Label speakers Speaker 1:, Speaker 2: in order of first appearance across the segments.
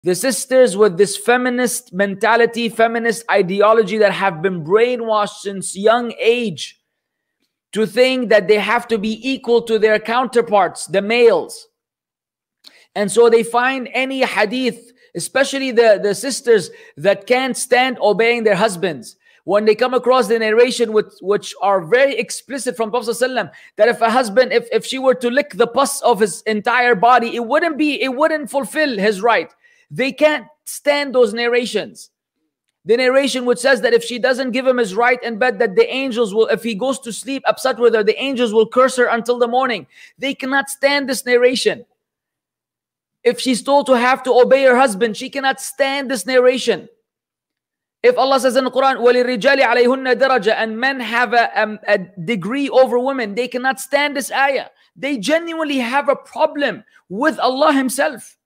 Speaker 1: The sisters with this feminist mentality, feminist ideology that have been brainwashed since young age to think that they have to be equal to their counterparts, the males. And so they find any hadith, especially the sisters that can't stand obeying their husbands. When they come across the narration which are very explicit from Prophet ﷺ, that if a husband, if she were to lick the pus of his entire body, it wouldn't fulfill his right. They can't stand those narrations. The narration which says that if she doesn't give him his right in bed, that the angels will, if he goes to sleep upset with her, the angels will curse her until the morning. They cannot stand this narration. If she's told to have to obey her husband, she cannot stand this narration. If Allah says in the Quran, وَلِلرِّجَالِ عَلَيْهُنَّ دَرَجَةً, and men have a degree over women, they cannot stand this ayah. They genuinely have a problem with Allah Himself.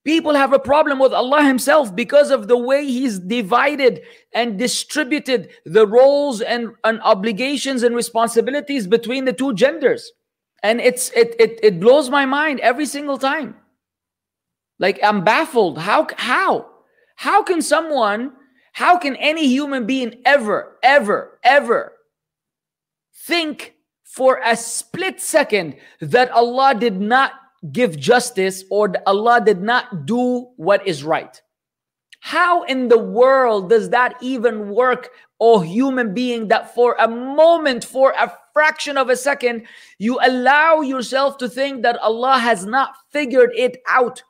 Speaker 1: People have a problem with Allah Himself because of the way He's divided and distributed the roles and obligations and responsibilities between the two genders. And it blows my mind every single time. Like, I'm baffled. How can any human being ever think for a split second that Allah did not give justice or Allah did not do what is right? How in the world does that even work, oh human being, that for a moment, for a fraction of a second, you allow yourself to think that Allah has not figured it out,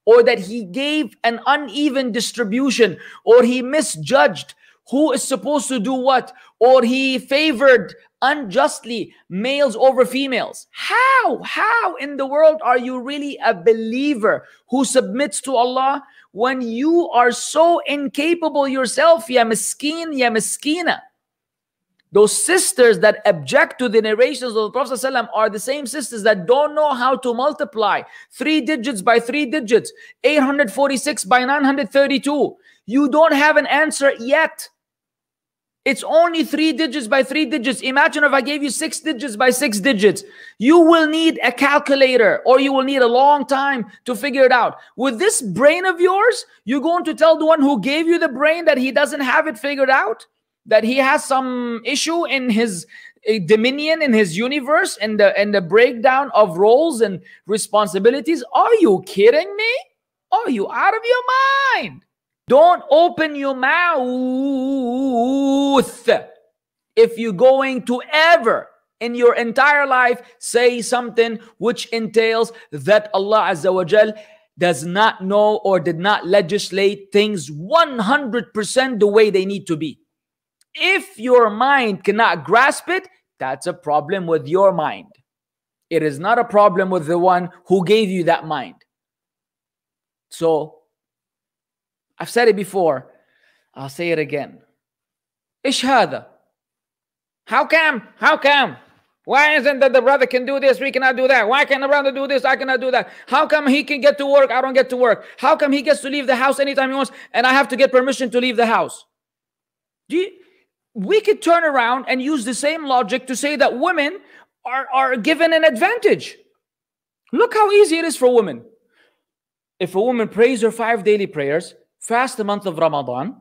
Speaker 1: or that He gave an uneven distribution, or He misjudged who is supposed to do what, or He favored unjustly males over females? How in the world are you really a believer who submits to Allah when you are so incapable yourself? Ya miskeen, ya miskina. Those sisters that object to the narrations of the Prophet ﷺ are the same sisters that don't know how to multiply 3 digits by 3 digits, 846 by 932. You don't have an answer yet. It's only 3 digits by 3 digits. Imagine if I gave you 6 digits by 6 digits. You will need a calculator, or you will need a long time to figure it out. With this brain of yours, you're going to tell the one who gave you the brain that he doesn't have it figured out? That he has some issue in his dominion, in his universe, and the breakdown of roles and responsibilities? Are you kidding me? Are you out of your mind? Don't open your mouth if you're going to ever in your entire life say something which entails that Allah Azza wa Jal does not know or did not legislate things 100% the way they need to be. If your mind cannot grasp it, that's a problem with your mind. It is not a problem with the one who gave you that mind. So, I've said it before, I'll say it again. Ish hada? How come? Why isn't that the brother can do this, we cannot do that? Why can the brother do this, I cannot do that? How come he can get to work, I don't get to work? How come he gets to leave the house anytime he wants and I have to get permission to leave the house? We could turn around and use the same logic to say that women are given an advantage. Look how easy it is for women. If a woman prays her 5 daily prayers, fasts the month of Ramadan,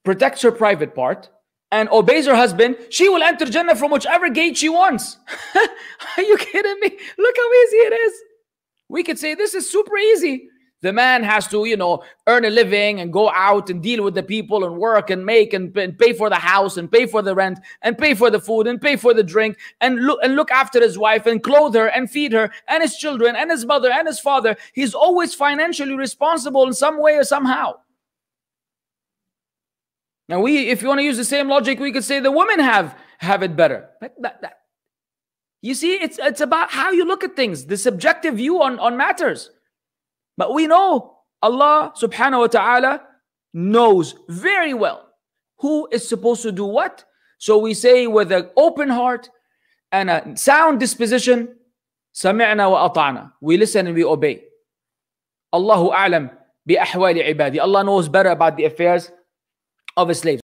Speaker 1: protects her private part, and obeys her husband, she will enter Jannah from whichever gate she wants. Are you kidding me? Look how easy it is. We could say this is super easy. The man has to, earn a living and go out and deal with the people and work and make and pay for the house and pay for the rent and pay for the food and pay for the drink and look after his wife and clothe her and feed her and his children and his mother and his father. He's always financially responsible in some way or somehow. Now, if you want to use the same logic, we could say the women have it better. But you see, it's about how you look at things, the subjective view on matters. But we know Allah subhanahu wa ta'ala knows very well who is supposed to do what. So we say with an open heart and a sound disposition, sami'na wa ata'na. We listen and we obey. Allahu a'lam bi ahwali ibadi. Allah knows better about the affairs of His slaves.